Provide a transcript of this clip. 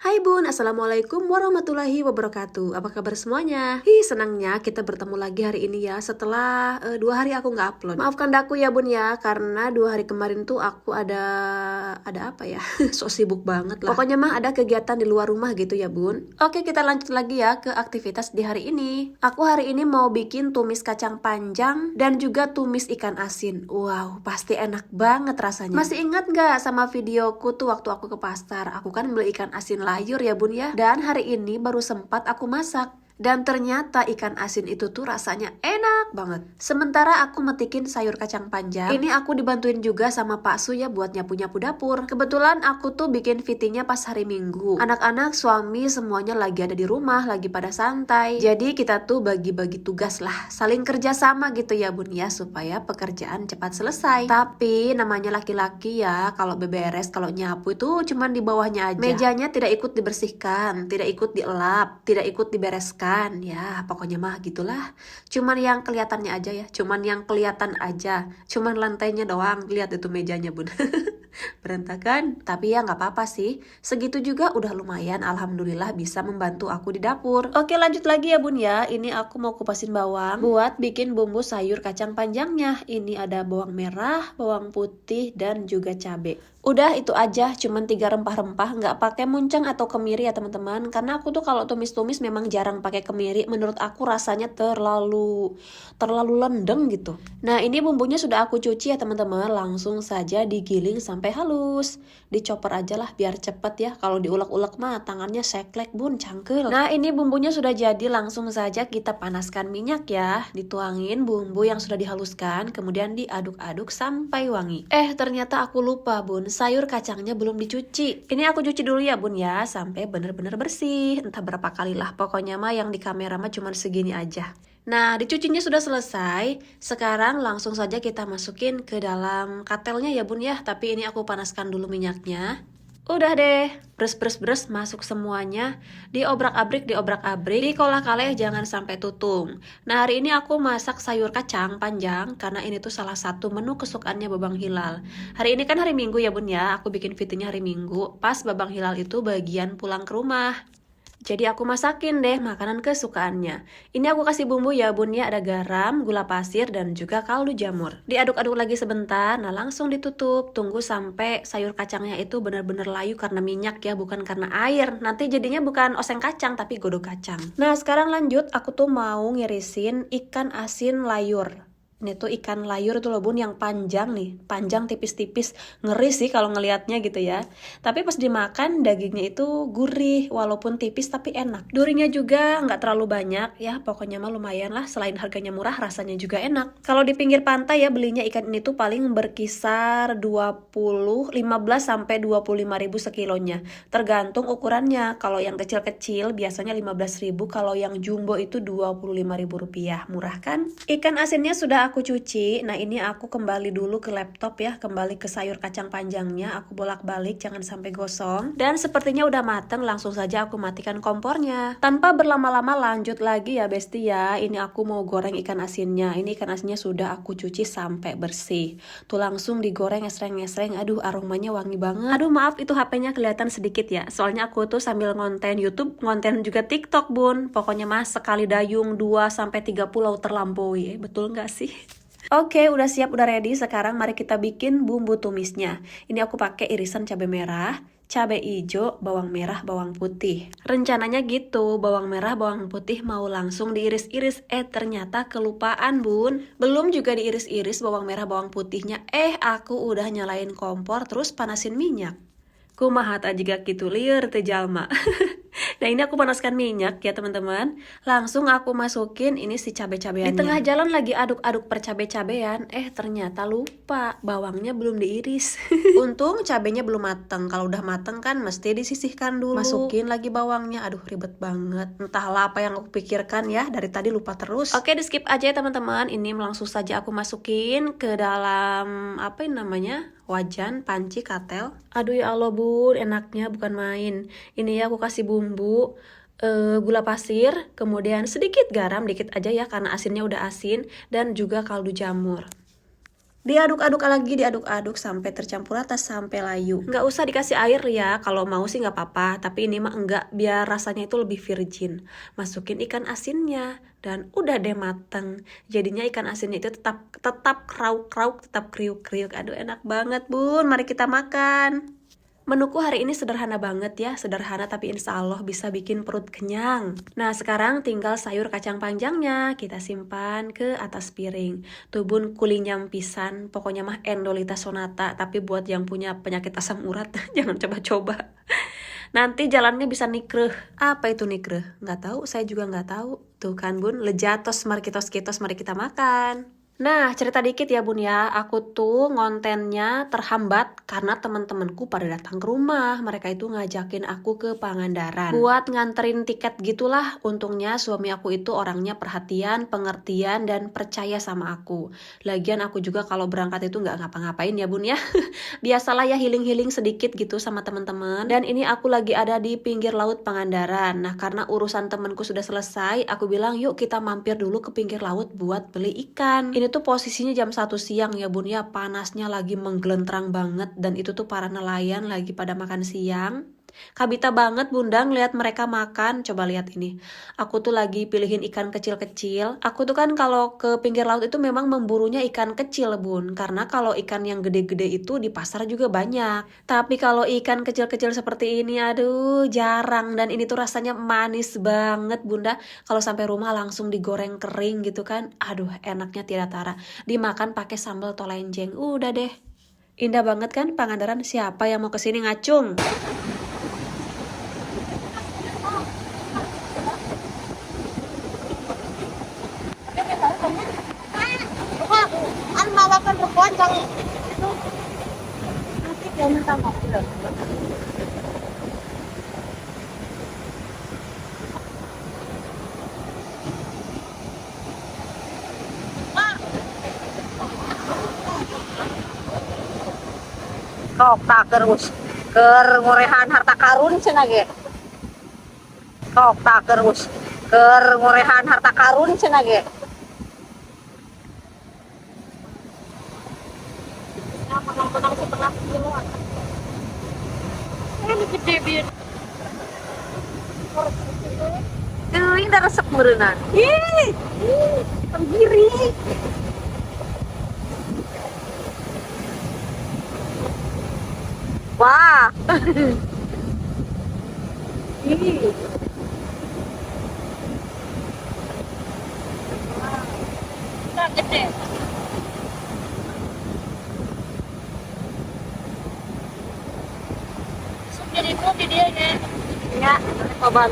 Hai Bun, Assalamualaikum warahmatullahi wabarakatuh. Apa kabar semuanya? Senangnya kita bertemu lagi hari ini ya setelah 2 hari aku nggak upload. Maafkan aku ya Bun ya, karena 2 hari kemarin tuh aku ada apa ya? So sibuk banget lah. Pokoknya mah ada kegiatan di luar rumah gitu ya Bun. Oke, kita lanjut lagi ya ke aktivitas di hari ini. Aku hari ini mau bikin tumis kacang panjang dan juga tumis ikan asin. Wow, pasti enak banget rasanya. Masih ingat nggak sama videoku tuh waktu aku ke pasar? Aku kan beli ikan asin sayur ya Bun ya. Dan hari ini baru sempat aku masak. Dan ternyata ikan asin itu tuh rasanya enak banget. Sementara aku metikin sayur kacang panjang, ini aku dibantuin juga sama Pak Su ya buat nyapu-nyapu dapur. Kebetulan aku tuh bikin VT-nya pas hari Minggu. Anak-anak, suami semuanya lagi ada di rumah, lagi pada santai. Jadi kita tuh bagi-bagi tugas lah, saling kerja sama gitu ya Bun ya, supaya pekerjaan cepat selesai. Tapi namanya laki-laki ya, kalau beberes, kalau nyapu itu cuman di bawahnya aja. Mejanya tidak ikut dibersihkan, tidak ikut dielap, tidak ikut dibereskan. Ya pokoknya mah gitulah. Cuman yang kelihatannya aja ya, cuman yang kelihatan aja, cuman lantainya doang. Lihat itu mejanya Bun. Berantakan, tapi ya nggak apa-apa sih. Segitu juga udah lumayan, alhamdulillah bisa membantu aku di dapur. Oke, lanjut lagi ya Bun ya. Ini aku mau kupasin bawang buat bikin bumbu sayur kacang panjangnya. Ini ada bawang merah, bawang putih, dan juga cabai. Udah itu aja, cuman 3 rempah-rempah, nggak pakai muncang atau kemiri ya teman-teman. Karena aku tuh kalau tumis-tumis memang jarang pakai kemiri. Menurut aku rasanya terlalu lendeng gitu. Nah ini bumbunya sudah aku cuci ya teman-teman. Langsung saja digiling sampai halus. Dicoper aja lah biar cepet ya. Kalau diulek-ulek mah tangannya seklek Bun, cangkel. Nah ini bumbunya sudah jadi, langsung saja kita panaskan minyak ya. Dituangin bumbu yang sudah dihaluskan, kemudian diaduk-aduk sampai wangi. Ternyata aku lupa Bun, sayur kacangnya belum dicuci. Ini aku cuci dulu ya Bun ya, sampai bener-bener bersih. Entah berapa kali lah, pokoknya mah yang di kamera mah cuma segini aja. Nah, dicucinya sudah selesai. Sekarang langsung saja kita masukin ke dalam katelnya ya Bun ya. Tapi ini aku panaskan dulu minyaknya. Udah deh, bres masuk semuanya. Diobrak-abrik, diolah-kaleh jangan sampai tutung. Nah, hari ini aku masak sayur kacang panjang karena ini tuh salah satu menu kesukaannya Babang Hilal. Hari ini kan hari Minggu ya Bun ya, aku bikin videonya hari Minggu. Pas Babang Hilal itu bagian pulang ke rumah. Jadi aku masakin deh makanan kesukaannya. Ini aku kasih bumbu ya Bun ya, ada garam, gula pasir, dan juga kaldu jamur. Diaduk-aduk lagi sebentar, nah langsung ditutup. Tunggu sampai sayur kacangnya itu benar-benar layu karena minyak ya, bukan karena air. Nanti jadinya bukan oseng kacang, tapi godok kacang. Nah sekarang lanjut, aku tuh mau ngirisin ikan asin layur. Ini tuh ikan layur tuh loh Bun, yang panjang nih, panjang tipis-tipis. Ngeri sih kalau ngelihatnya gitu ya. Tapi pas dimakan dagingnya itu gurih, walaupun tipis tapi enak. Durinya juga nggak terlalu banyak ya, pokoknya mah lumayan lah. Selain harganya murah, rasanya juga enak. Kalau di pinggir pantai ya belinya ikan ini tuh paling berkisar 15 sampai 25 ribu sekilonya. Tergantung ukurannya. Kalau yang kecil-kecil biasanya 15 ribu, kalau yang jumbo itu 25 ribu rupiah. Murah kan? Ikan asinnya sudah aku cuci. Nah ini aku kembali dulu ke laptop ya, kembali ke sayur kacang panjangnya. Aku bolak-balik jangan sampai gosong. Dan sepertinya udah mateng, langsung saja aku matikan kompornya. Tanpa berlama-lama lanjut lagi ya besti ya. Ini aku mau goreng ikan asinnya. Ini ikan asinnya sudah aku cuci sampai bersih. Tuh langsung digoreng esreng-esreng. Aduh aromanya wangi banget. Aduh maaf itu HP-nya kelihatan sedikit ya. Soalnya aku tuh sambil ngonten YouTube, ngonten juga TikTok Bun. Pokoknya mas sekali dayung 2 sampai 3 pulau terlampaui. Betul nggak sih? Oke, udah siap, udah ready. Sekarang mari kita bikin bumbu tumisnya. Ini aku pakai irisan cabai merah, cabai hijau, bawang merah, bawang putih. Rencananya gitu, bawang merah, bawang putih mau langsung diiris-iris. Ternyata kelupaan Bun. Belum juga diiris-iris bawang merah, bawang putihnya. Aku udah nyalain kompor terus panasin minyak. Kumaha jika gitu lieur teh jalma. Nah ini aku panaskan minyak ya teman-teman. Langsung aku masukin ini si cabai-cabeannya. Di tengah jalan lagi aduk-aduk percabai-cabean, ternyata lupa bawangnya belum diiris. Untung cabenya belum mateng. Kalau udah mateng kan mesti disisihkan dulu. Masukin lagi bawangnya. Aduh ribet banget. Entahlah apa yang aku pikirkan ya, dari tadi lupa terus. Oke, di skip aja ya teman-teman. Ini langsung saja aku masukin ke dalam apa ini namanya? Wajan, panci, katel. Aduh ya Allah Bun, enaknya bukan main. Ini ya aku kasih bumbu, gula pasir, kemudian sedikit garam, dikit aja ya karena asinnya udah asin, dan juga kaldu jamur. Diaduk-aduk lagi, diaduk-aduk sampai tercampur rata, sampai layu. Nggak usah dikasih air ya, kalau mau sih nggak apa-apa. Tapi ini mah enggak, biar rasanya itu lebih virgin. Masukin ikan asinnya dan udah deh mateng. Jadinya ikan asinnya itu tetap krauk-krauk, tetap kriuk-kriuk. Aduh enak banget bun, mari kita makan. Menuku hari ini sederhana banget ya, sederhana tapi insya Allah bisa bikin perut kenyang. Nah sekarang tinggal sayur kacang panjangnya, kita simpan ke atas piring. Tuh bun kulinyam pisan, pokoknya mah Endolita sonata, tapi buat yang punya penyakit asam urat, jangan coba-coba. Nanti jalannya bisa nikreh. Apa itu nikreh? Nggak tahu, saya juga nggak tahu. Tuh kan bun, lejatos, mari kitos-kitos, mari kita makan. Nah, cerita dikit ya bun ya, aku tuh ngontennya terhambat karena teman-temanku pada datang ke rumah. Mereka itu ngajakin aku ke Pangandaran buat nganterin tiket gitulah. Untungnya suami aku itu orangnya perhatian, pengertian, dan percaya sama aku. Lagian aku juga kalau berangkat itu nggak ngapa-ngapain ya bun ya. Biasalah ya healing-healing sedikit gitu sama teman-teman. Dan ini aku lagi ada di pinggir laut Pangandaran. Nah, karena urusan temanku sudah selesai, aku bilang yuk kita mampir dulu ke pinggir laut buat beli ikan. Ini tuh posisinya jam 1 siang ya bun ya, panasnya lagi menggelentrang banget dan itu tuh para nelayan lagi pada makan siang. Kabita banget bunda ngeliat mereka makan. Coba lihat ini, aku tuh lagi pilihin ikan kecil-kecil. Aku tuh kan kalau ke pinggir laut itu memang memburunya ikan kecil bun, karena kalau ikan yang gede-gede itu di pasar juga banyak. Tapi kalau ikan kecil-kecil seperti ini aduh jarang, dan ini tuh rasanya manis banget bunda. Kalau sampai rumah langsung digoreng kering gitu kan, aduh enaknya tidak tara. Dimakan pakai sambal tolenjeng, udah deh. Indah banget kan Pangandaran, siapa yang mau kesini ngacung? Ăn mau makan berkuah jangan itu nanti dia minta maaf loh. Kok tak terus ngorehan harta karun cenah ge. Kok tak terus ngorehan harta karun cenah ge. Menang setengah kiloan. Ini gede biar. Ini udah resep merenang. Ih, tenggiri. Wah. Ih. Udah gede. Jadi itu dia ya. Ya, apa